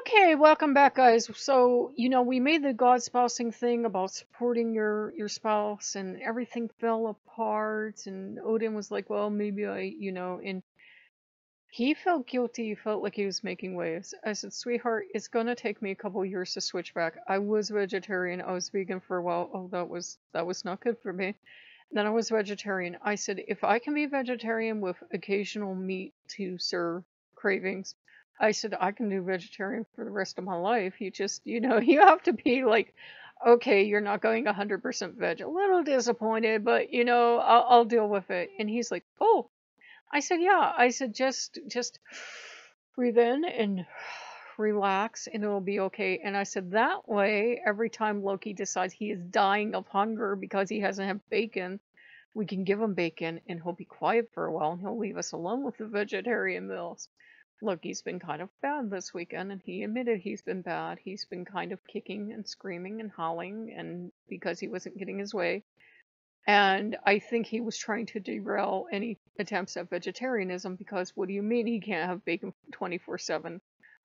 Okay, welcome back, guys. So, we made the God spousing thing about supporting your spouse, and everything fell apart. And Odin was like, "Well, maybe and he felt guilty. He felt like he was making waves." I said, "Sweetheart, it's gonna take me a couple years to switch back. I was vegetarian. I was vegan for a while. Oh, that was not good for me. Then I was vegetarian. I said, if I can be vegetarian with occasional meat to serve cravings, I said, I can do vegetarian for the rest of my life. You just, you have to be like, okay, you're not going 100% veg. A little disappointed, but, I'll deal with it." And he's like, "Oh." I said, "Yeah." I said, just breathe in and relax and it'll be okay." And I said, that way, every time Loki decides he is dying of hunger because he hasn't had bacon, we can give him bacon and he'll be quiet for a while and he'll leave us alone with the vegetarian meals. Loki's been kind of bad this weekend, and he admitted he's been bad. He's been kind of kicking and screaming and howling, and because he wasn't getting his way. And I think he was trying to derail any attempts at vegetarianism because what do you mean he can't have bacon 24/7?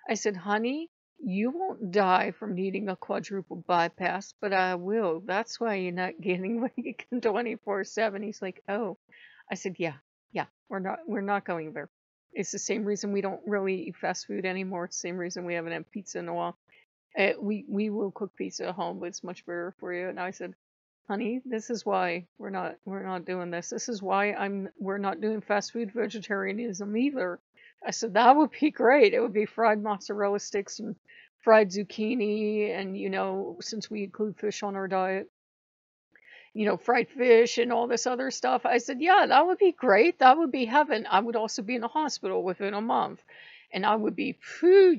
I said, "Honey, you won't die from needing a quadruple bypass, but I will. That's why you're not getting bacon 24/7." He's like, "Oh." I said, "Yeah, yeah, we're not going there. It's the same reason we don't really eat fast food anymore. It's the same reason we haven't had pizza in a while. We will cook pizza at home, but it's much better for you." And I said, "Honey, this is why we're not doing this. This is why we're not doing fast food vegetarianism either." I said, "That would be great. It would be fried mozzarella sticks and fried zucchini, and since we include fish on our diet, fried fish and all this other stuff." I said, "Yeah, that would be great. That would be heaven." I would also be in a hospital within a month. And I would be, phew,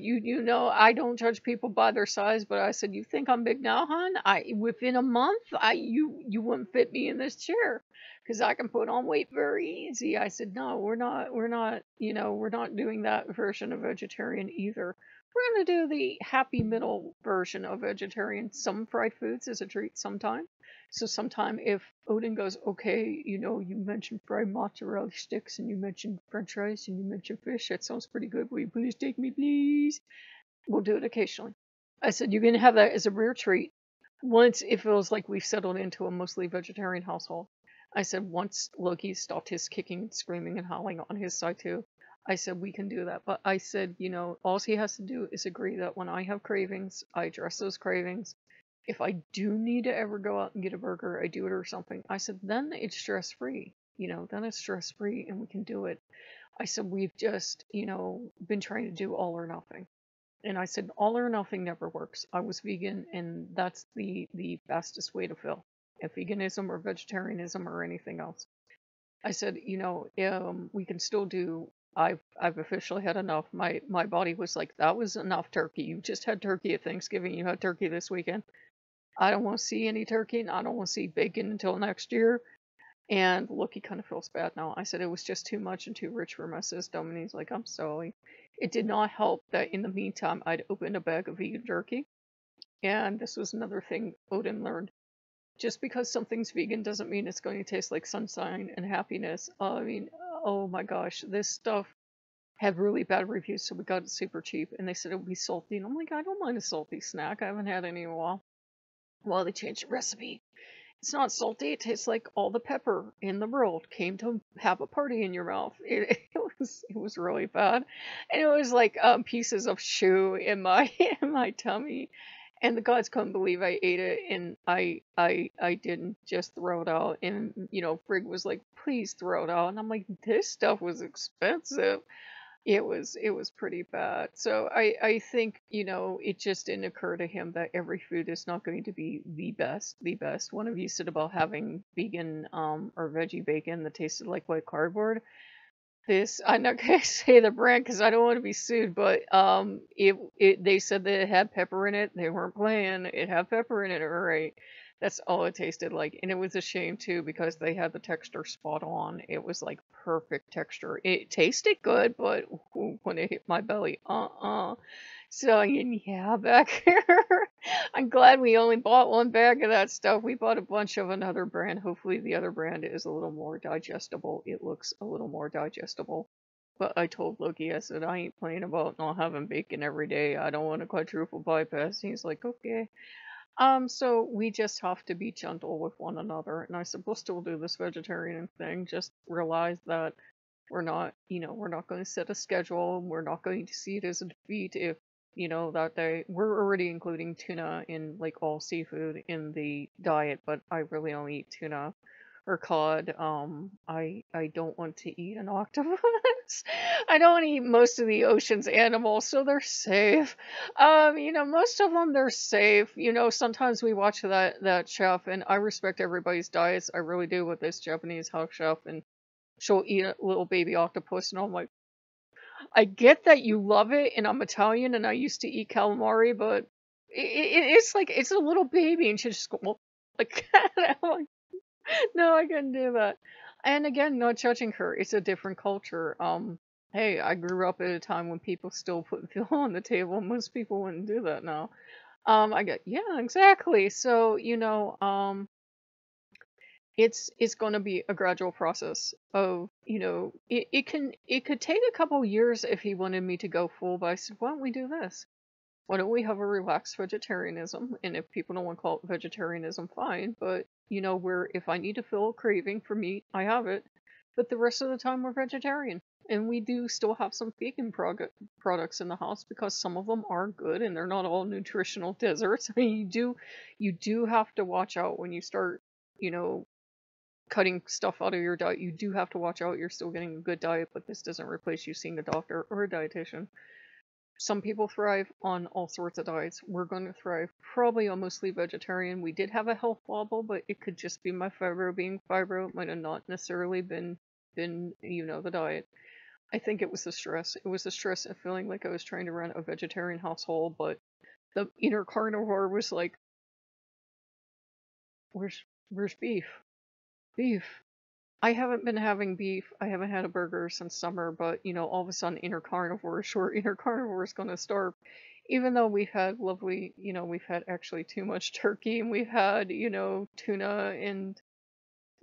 I don't judge people by their size, but I said, "You think I'm big now, hon? Within a month, you wouldn't fit me in this chair because I can put on weight very easy." I said, "No, we're not doing that version of vegetarian either. We're going to do the happy middle version of vegetarian. Some fried foods as a treat sometime. So sometime if Odin goes, okay, you mentioned fried mozzarella sticks and you mentioned french fries and you mentioned fish. That sounds pretty good. Will you please take me, please?" We'll do it occasionally. I said, "You can have that as a rare treat once it feels like we've settled into a mostly vegetarian household." I said, "Once Loki stopped his kicking, screaming, and howling on his side too." I said, "We can do that." But I said, all he has to do is agree that when I have cravings, I address those cravings. If I do need to ever go out and get a burger, I do it or something. I said, then it's stress free. Then it's stress free and we can do it. I said, we've just, been trying to do all or nothing. And I said, all or nothing never works. I was vegan, and that's the fastest way to feel. If veganism or vegetarianism or anything else. I said, we can still do. I've officially had enough. My body was like, that was enough turkey. You just had turkey at Thanksgiving. You had turkey this weekend. I don't want to see any turkey, and I don't want to see bacon until next year. And look, he kind of feels bad now. I said it was just too much and too rich for my system, and he's like, "I'm sorry." It did not help that in the meantime, I'd opened a bag of vegan jerky, and this was another thing Odin learned. Just because something's vegan doesn't mean it's going to taste like sunshine and happiness. I mean, oh my gosh, this stuff had really bad reviews, so we got it super cheap, and they said it would be salty, and I'm like, I don't mind a salty snack. I haven't had any in a while. Well, they changed the recipe. It's not salty. It tastes like all the pepper in the world came to have a party in your mouth. It was really bad, and it was like pieces of shoe in my in my tummy, and the gods couldn't believe I ate it, and I didn't just throw it out. And Frigg was like, "Please throw it out," and I'm like, "This stuff was expensive." It was pretty bad. So I think, it just didn't occur to him that every food is not going to be the best, the best. One of you said about having vegan or veggie bacon that tasted like white cardboard. I'm not gonna say the brand because I don't want to be sued, but they said that it had pepper in it. They weren't playing. It had pepper in it, all right. That's all it tasted like. And it was a shame too because they had the texture spot on. It was like perfect texture. It tasted good, but when it hit my belly, So yeah, back here. I'm glad we only bought one bag of that stuff. We bought a bunch of another brand. Hopefully the other brand is a little more digestible. It looks a little more digestible. But I told Loki, I said, I ain't playing about not having bacon every day. I don't want a quadruple bypass. He's like, okay. So we just have to be gentle with one another. And I said, we'll still do this vegetarian thing. Just realize that we're not, we're not going to set a schedule. We're not going to see it as a defeat if, that day we're already including tuna in like all seafood in the diet, but I really only eat tuna or cod. I don't want to eat an octopus. I don't eat most of the ocean's animals, so they're safe. Most of them they're safe. Sometimes we watch that chef, and I respect everybody's diets. I really do with this Japanese house chef, and she'll eat a little baby octopus, and I'm like, I get that you love it, and I'm Italian, and I used to eat calamari, but it's like it's a little baby, and she just go "Well," like that. I'm like, no, I couldn't do that. And again, not judging her. It's a different culture. Hey, I grew up at a time when people still put veal on the table. Most people wouldn't do that now. I get, yeah, exactly. So, it's going to be a gradual process of, it could take a couple years if he wanted me to go full, but I said, why don't we do this? Why don't we have a relaxed vegetarianism? And if people don't want to call it vegetarianism, fine. But, where if I need to fill a craving for meat, I have it. But the rest of the time, we're vegetarian. And we do still have some vegan products in the house because some of them are good and they're not all nutritional deserts. I mean, you do have to watch out when you start, you know, cutting stuff out of your diet. You do have to watch out. You're still getting a good diet, but this doesn't replace you seeing a doctor or a dietitian. Some people thrive on all sorts of diets. We're going to thrive probably on mostly vegetarian. We did have a health wobble, but it could just be my fibro being fibro. It might have not necessarily been the diet. I think it was the stress. It was the stress of feeling like I was trying to run a vegetarian household, but the inner carnivore was like, where's beef? Beef. I haven't been having beef. I haven't had a burger since summer, but all of a sudden inner carnivore, sure, inner carnivore is gonna starve. Even though we've had lovely, we've had actually too much turkey and we've had, tuna and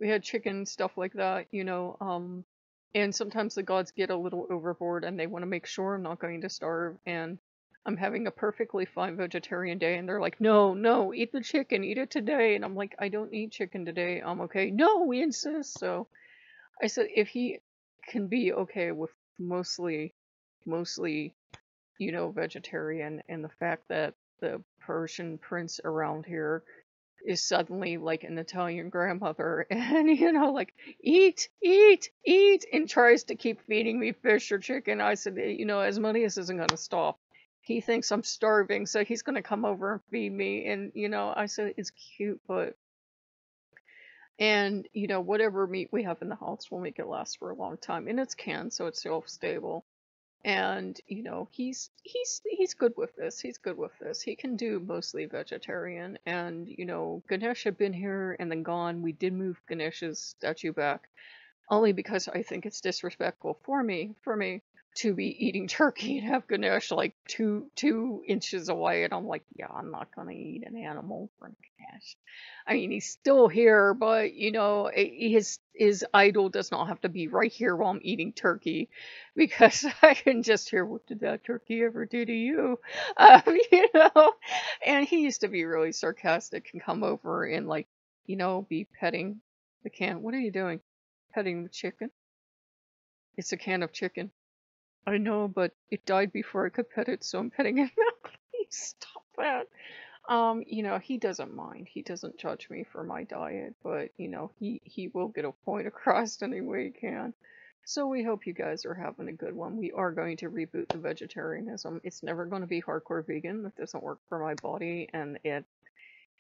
we had chicken, stuff like that, and sometimes the gods get a little overboard and they want to make sure I'm not going to starve, and I'm having a perfectly fine vegetarian day and they're like, no, no, eat the chicken, eat it today. And I'm like, I don't eat chicken today. I'm okay. No, we insist. So I said, if he can be okay with mostly, vegetarian, and the fact that the Persian prince around here is suddenly like an Italian grandmother and, like, eat, eat, eat, and tries to keep feeding me fish or chicken. I said, Asmodeus isn't going to stop. He thinks I'm starving, so he's going to come over and feed me. And, I said, it's cute, but, and, whatever meat we have in the house will make it last for a long time. And it's canned, so it's shelf-stable. And he's good with this. He's good with this. He can do mostly vegetarian. And Ganesh had been here and then gone. We did move Ganesh's statue back only because I think it's disrespectful for me to be eating turkey and have Ganesh like two inches away. And I'm like, yeah, I'm not gonna eat an animal for Ganesh. I mean, he's still here, but his idol does not have to be right here while I'm eating turkey, because I can just hear, what did that turkey ever do to you? And he used to be really sarcastic and come over and like, be petting the can. What are you doing? Petting the chicken? It's a can of chicken. I know, but it died before I could pet it, so I'm petting it now. Please stop that. He doesn't mind. He doesn't judge me for my diet, but he will get a point across any way he can. So we hope you guys are having a good one. We are going to reboot the vegetarianism. It's never going to be hardcore vegan. That doesn't work for my body, and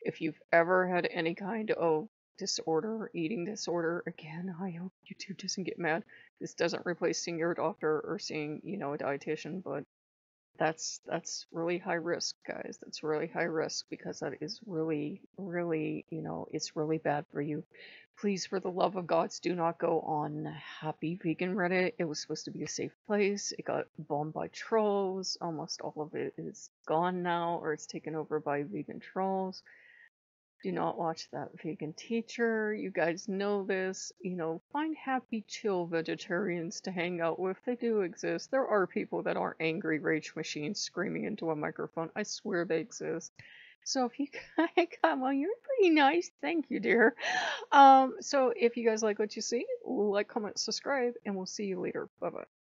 if you've ever had any kind of disorder, eating disorder, again, I hope YouTube doesn't get mad. This doesn't replace seeing your doctor or seeing, a dietitian, but that's really high risk, guys. That's really high risk, because that is really, really, it's really bad for you. Please, for the love of gods, do not go on Happy Vegan Reddit. It was supposed to be a safe place. It got bombed by trolls. Almost all of it is gone now, or it's taken over by vegan trolls. Do not watch that vegan teacher. You guys know this. Find happy, chill vegetarians to hang out with. They do exist. There are people that aren't angry rage machines screaming into a microphone. I swear they exist. So if you come on, you're pretty nice. Thank you, dear. So if you guys like what you see, like, comment, subscribe, and we'll see you later. Bye bye.